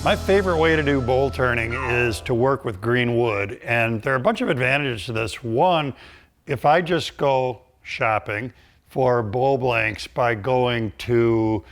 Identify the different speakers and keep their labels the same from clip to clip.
Speaker 1: My favorite way to do bowl turning is to work with green wood, and there are a bunch of advantages to this. One, if I just go shopping for bowl blanks by going to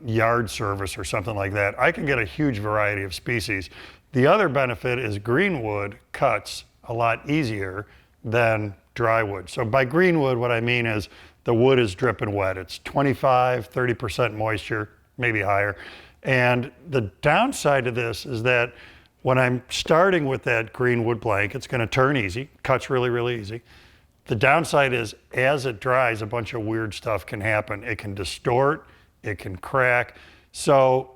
Speaker 1: yard service or something like that, I can get a huge variety of species. The other benefit is green wood cuts a lot easier than dry wood. So by green wood, what I mean is the wood is dripping wet. It's 25, 30% moisture, maybe higher. And the downside to this is that when I'm starting with that green wood blank, it's gonna turn easy, cuts really, really easy. The downside is as it dries, a bunch of weird stuff can happen. It can distort, it can crack. So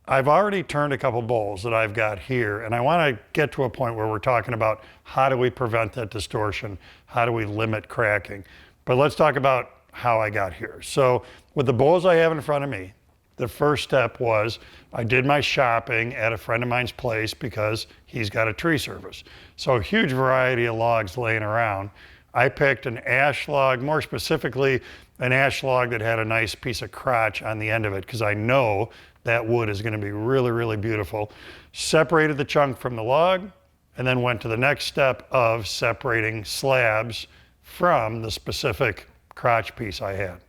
Speaker 1: I've already turned a couple bowls that I've got here, and I wanna get to a point where we're talking about how do we prevent that distortion? How do we limit cracking? But let's talk about how I got here. So with the bowls I have in front of me, the first step was I did my shopping at a friend of mine's place because he's got a tree service. So a huge variety of logs laying around. I picked an ash log, more specifically, an ash log that had a nice piece of crotch on the end of it because I know that wood is gonna be really, really beautiful. Separated the chunk from the log and then went to the next step of separating slabs from the specific crotch piece I had.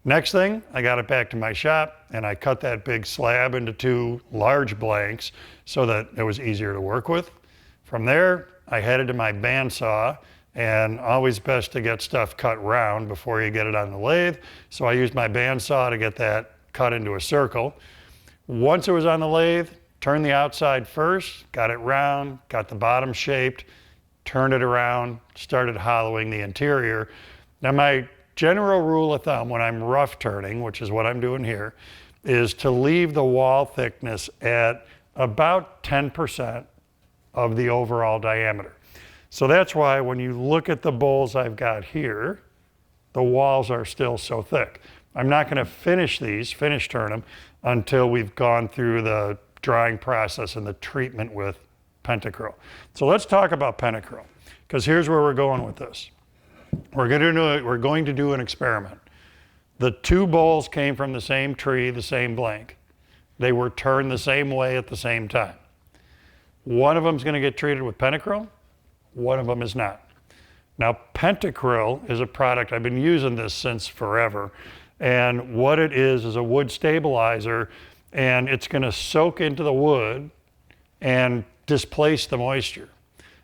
Speaker 1: Next thing, I got it back to my shop and I cut that big slab into two large blanks so that it was easier to work with. From there, I headed to my bandsaw, and always best to get stuff cut round before you get it on the lathe. So I used my bandsaw to get that cut into a circle. Once it was on the lathe, turned the outside first, got it round, got the bottom shaped, turned it around, started hollowing the interior. Now my general rule of thumb when I'm rough turning, which is what I'm doing here, is to leave the wall thickness at about 10% of the overall diameter. So that's why when you look at the bowls I've got here, the walls are still so thick. I'm not gonna finish turn them, until we've gone through the drying process and the treatment with Pentacryl. So let's talk about Pentacryl, because here's where we're going with this. We're going to do an experiment. The two bowls came from the same tree, the same blank. They were turned the same way at the same time. One of them is going to get treated with Pentacryl, one of them is not. Now, Pentacryl is a product, I've been using this since forever, and what it is a wood stabilizer, and it's going to soak into the wood and displace the moisture.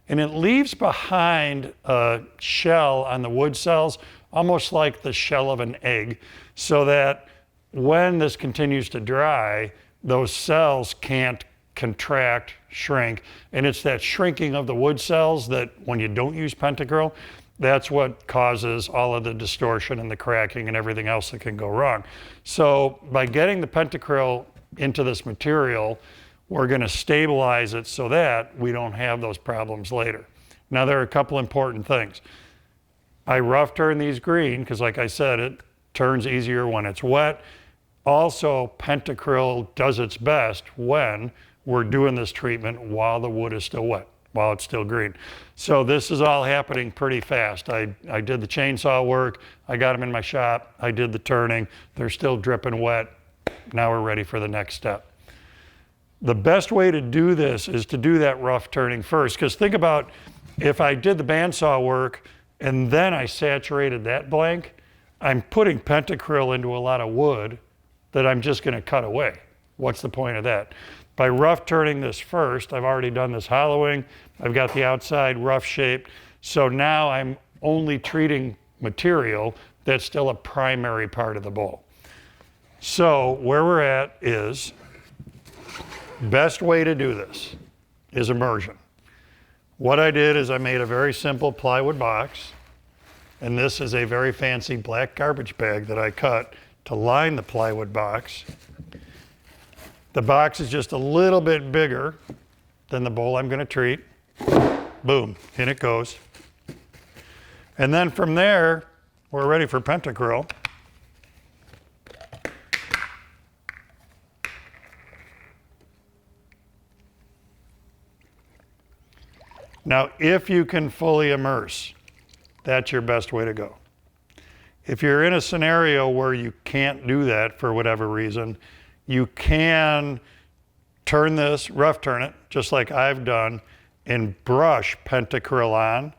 Speaker 1: And it leaves behind a shell on the wood cells, almost like the shell of an egg, so that when this continues to dry, those cells can't contract, shrink, and it's that shrinking of the wood cells that when you don't use Pentacryl, that's what causes all of the distortion and the cracking and everything else that can go wrong. So by getting the Pentacryl into this material, we're going to stabilize it so that we don't have those problems later. Now there are a couple important things. I rough turn these green because like I said, it turns easier when it's wet. Also, Pentacryl does its best when we're doing this treatment while the wood is still wet, while it's still green. So this is all happening pretty fast. I did the chainsaw work, I got them in my shop, I did the turning, they're still dripping wet. Now we're ready for the next step. The best way to do this is to do that rough turning first, because think about if I did the bandsaw work and then I saturated that blank, I'm putting Pentacryl into a lot of wood that I'm just going to cut away. What's the point of that? By rough turning this first, I've already done this hollowing, I've got the outside rough shaped, so now I'm only treating material that's still a primary part of the bowl. So where we're at is, best way to do this is immersion. What I did is I made a very simple plywood box, and this is a very fancy black garbage bag that I cut to line the plywood box. The box is just a little bit bigger than the bowl I'm going to treat. Boom, in it goes. And then from there, we're ready for Pentacryl. Now, if you can fully immerse, that's your best way to go. If you're in a scenario where you can't do that for whatever reason, you can turn this, rough turn it, just like I've done, and brush Pentacryl on.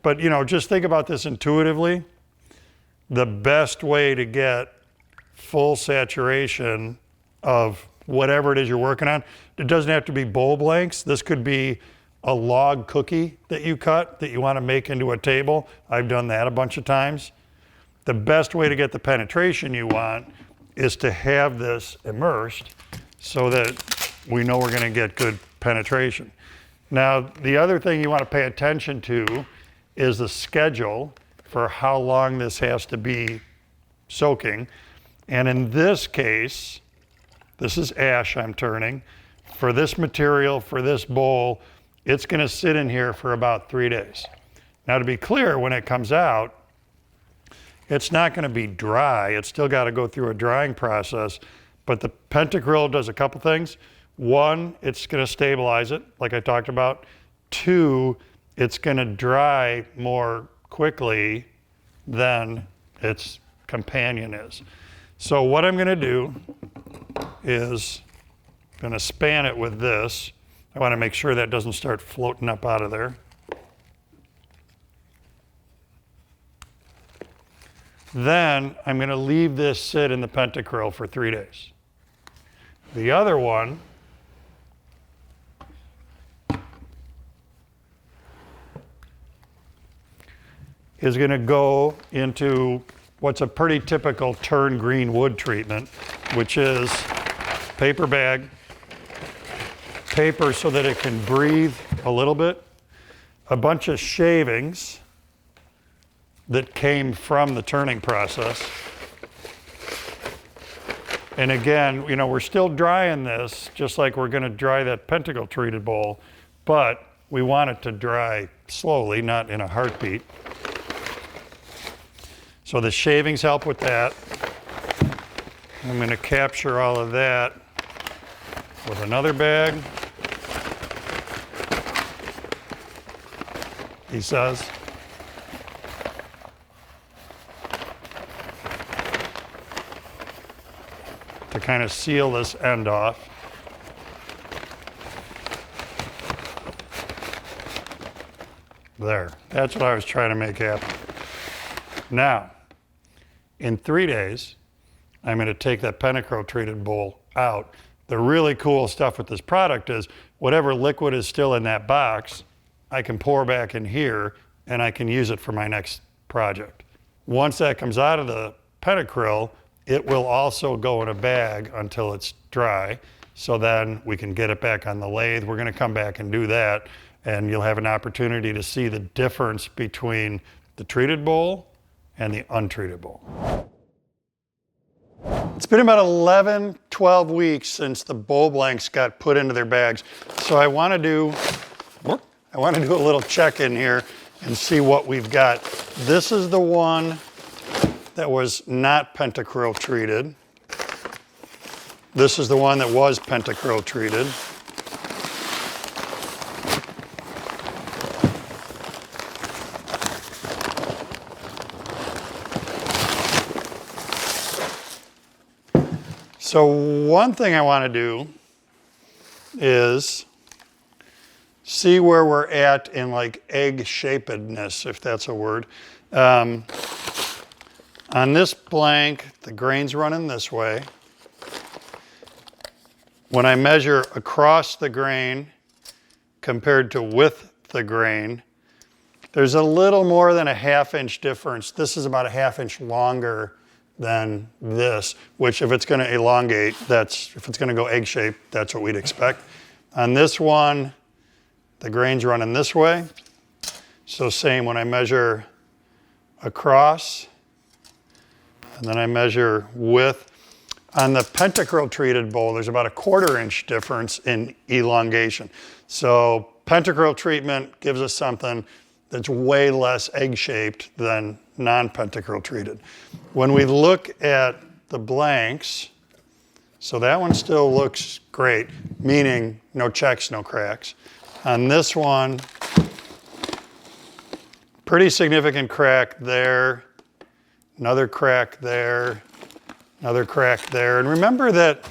Speaker 1: But you know, just think about this intuitively. The best way to get full saturation of whatever it is you're working on, it doesn't have to be bowl blanks. This could be a log cookie that you cut that you want to make into a table. I've done that a bunch of times. The best way to get the penetration you want is to have this immersed so that we know we're going to get good penetration. Now, the other thing you want to pay attention to is the schedule for how long this has to be soaking. And in this case, this is ash I'm turning. For this material, for this bowl, it's going to sit in here for about 3 days. Now, to be clear, when it comes out, it's not going to be dry. It's still got to go through a drying process. But the Pentacryl does a couple things. One, it's going to stabilize it, like I talked about. Two, it's going to dry more quickly than its companion is. So what I'm going to do is I'm going to span it with this. I want to make sure that doesn't start floating up out of there. Then I'm going to leave this sit in the Pentacryl for 3 days. The other one is going to go into what's a pretty typical turn green wood treatment, which is paper bag, paper so that it can breathe a little bit, a bunch of shavings that came from the turning process. And again, you know, we're still drying this just like we're going to dry that Pentacryl treated bowl, but we want it to dry slowly, not in a heartbeat. So the shavings help with that. I'm going to capture all of that with another bag, he says. To kind of seal this end off. There, that's what I was trying to make happen. Now, in 3 days, I'm going to take that Pentacryl treated bowl out. The really cool stuff with this product is whatever liquid is still in that box, I can pour back in here and I can use it for my next project. Once that comes out of the Pentacryl, it will also go in a bag until it's dry. So then we can get it back on the lathe. We're going to come back and do that. And you'll have an opportunity to see the difference between the treated bowl and the untreated bowl. It's been about 11, 12 weeks since the bowl blanks got put into their bags. So I want to do a little check-in here and see what we've got. This is the one that was not Pentacryl treated. This is the one that was Pentacryl treated. So one thing I want to do is see where we're at in like egg-shapedness, if that's a word. On this blank, the grain's running this way. When I measure across the grain compared to with the grain, there's a little more than a ½ inch difference. This is about a ½ inch longer than this, which if it's going to elongate, if it's going to go egg-shaped, that's what we'd expect. On this one, the grain's running this way. So same when I measure across, and then I measure width. On the Pentacryl treated bowl, there's about a ½ inch difference in elongation. So Pentacryl treatment gives us something that's way less egg-shaped than non-Pentacryl treated. When we look at the blanks, so that one still looks great, meaning no checks, no cracks. On this one, pretty significant crack there, another crack there, another crack there. And remember that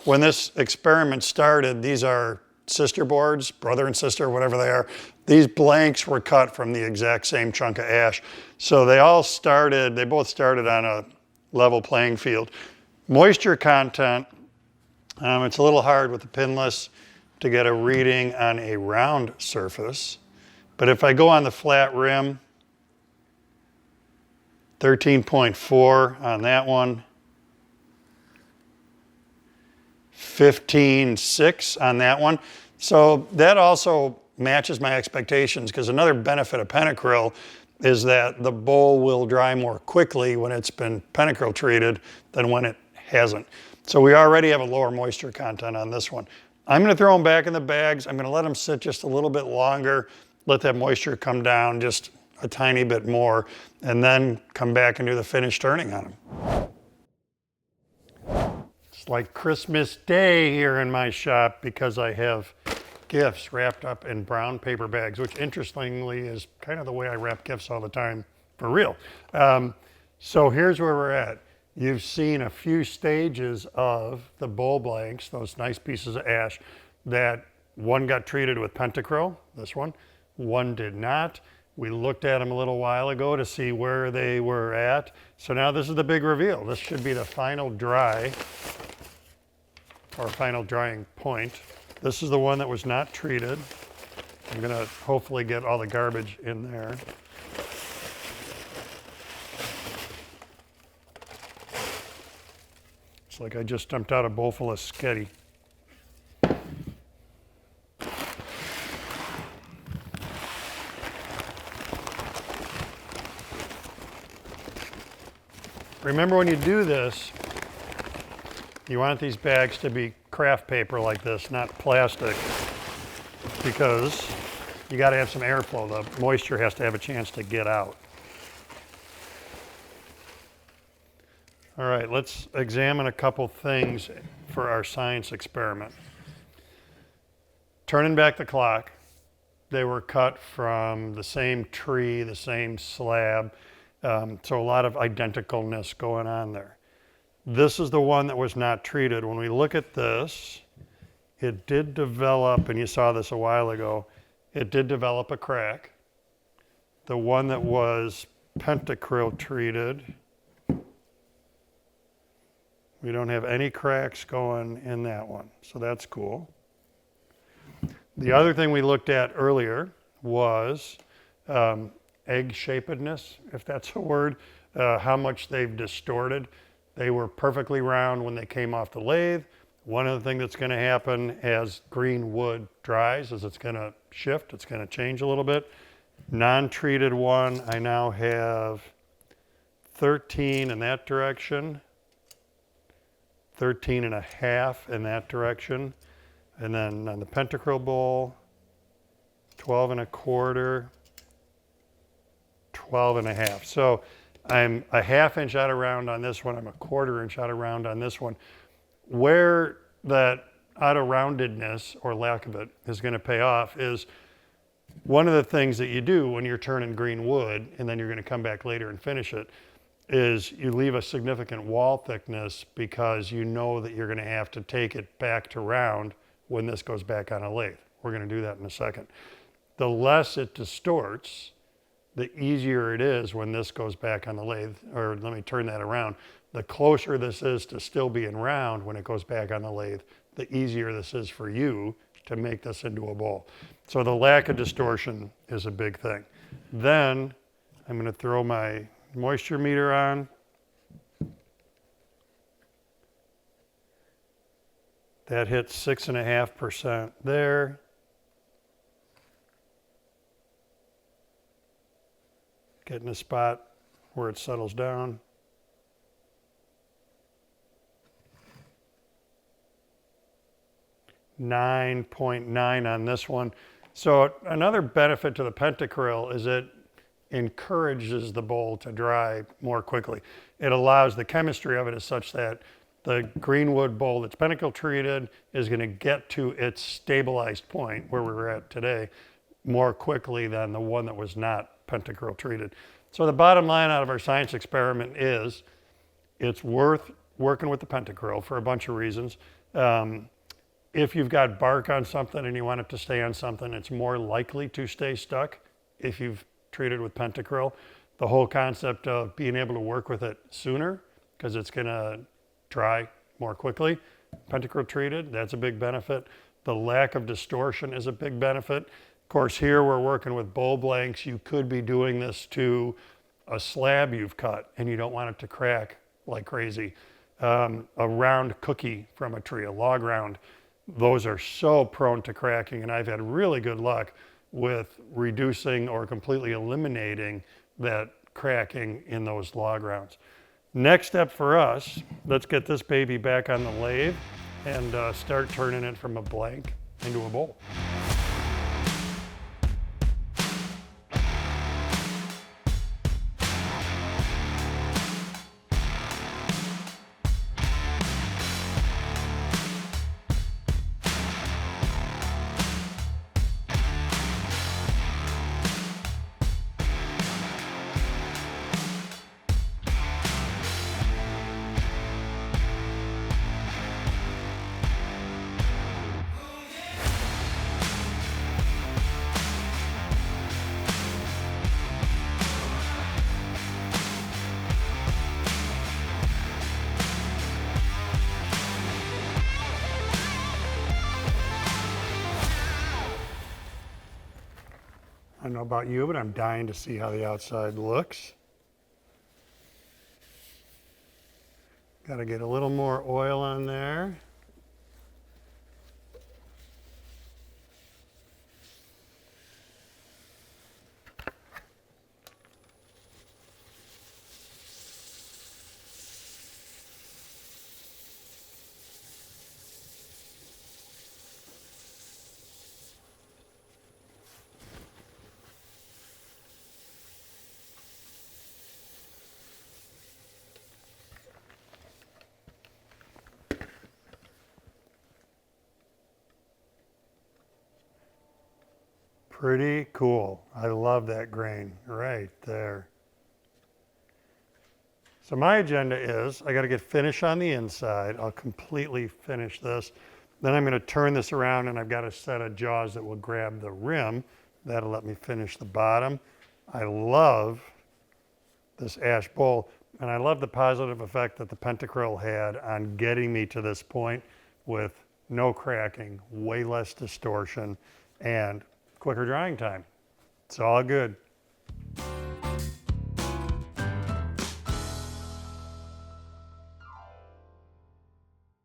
Speaker 1: when this experiment started, these are sister boards, brother and sister, whatever they are. These blanks were cut from the exact same chunk of ash. So they both started on a level playing field. Moisture content, it's a little hard with the pinless to get a reading on a round surface. But if I go on the flat rim, 13.4 on that one, 15.6 on that one. So that also matches my expectations, because another benefit of Pentacryl is that the bowl will dry more quickly when it's been Pentacryl treated than when it hasn't. So we already have a lower moisture content on this one. I'm going to throw them back in the bags. I'm going to let them sit just a little bit longer, let that moisture come down just a tiny bit more, and then come back and do the finish turning on them. It's like Christmas Day here in my shop because I have gifts wrapped up in brown paper bags, which interestingly is kind of the way I wrap gifts all the time, for real. So here's where we're at. You've seen a few stages of the bowl blanks, those nice pieces of ash, that one got treated with Pentacryl, this one did not. We looked at them a little while ago to see where they were at. So now this is the big reveal. This should be the final dry, or final drying point. This is the one that was not treated. I'm gonna hopefully get all the garbage in there. It's like I just dumped out a bowl full of sketty. Remember, when you do this, you want these bags to be craft paper like this, not plastic, because you got to have some airflow. The moisture has to have a chance to get out. All right, let's examine a couple things for our science experiment. Turning back the clock, they were cut from the same tree, the same slab, so a lot of identicalness going on there. This is the one that was not treated. When we look at this, it did develop, and you saw this a while ago, it did develop a crack. The one that was Pentacryl treated, we don't have any cracks going in that one, so that's cool. The other thing we looked at earlier was egg-shapedness, if that's a word, how much they've distorted. They were perfectly round when they came off the lathe. One of the things that's going to happen as green wood dries is it's going to shift, it's going to change a little bit. Non-treated one, I now have 13 in that direction, 13.5 in that direction, and then on the Pentacryl bowl, 12.25, 12.5. So I'm a 1/2 inch out of round on this one, I'm a 1/4 inch out of round on this one. Where that out of roundedness, or lack of it, is going to pay off is one of the things that you do when you're turning green wood, and then you're going to come back later and finish it, is you leave a significant wall thickness, because you know that you're going to have to take it back to round when this goes back on a lathe. We're going to do that in a second. The less it distorts, the easier it is when this goes back on the lathe, or let me turn that around. The closer this is to still being round when it goes back on the lathe, the easier this is for you to make this into a bowl. So the lack of distortion is a big thing. Then I'm going to throw my moisture meter on. That hits 6.5% there. Getting a spot where it settles down. .9 on this one. So another benefit to the Pentacryl is it encourages the bowl to dry more quickly. It allows, the chemistry of it is such that the greenwood bowl that's Pentacryl treated is going to get to its stabilized point where we're at today more quickly than the one that was not Pentacryl treated. So the bottom line out of our science experiment is it's worth working with the Pentacryl for a bunch of reasons. If you've got bark on something and you want it to stay on something, it's more likely to stay stuck if you've treated with Pentacryl. The whole concept of being able to work with it sooner, because it's going to dry more quickly. Pentacryl treated, that's a big benefit. The lack of distortion is a big benefit. Of course, here we're working with bowl blanks. You could be doing this to a slab you've cut and you don't want it to crack like crazy. A round cookie from a tree, a log round, those are so prone to cracking, and I've had really good luck with reducing or completely eliminating that cracking in those log rounds. Next step for us, let's get this baby back on the lathe and start turning it from a blank into a bowl. I don't know about you, but I'm dying to see how the outside looks. Got to get a little more oil on there. Pretty cool. I love that grain right there. So my agenda is I got to get finish on the inside. I'll completely finish this. Then I'm going to turn this around and I've got a set of jaws that will grab the rim. That'll let me finish the bottom. I love this ash bowl, and I love the positive effect that the Pentacryl had on getting me to this point with no cracking, way less distortion, and quicker drying time. It's all good.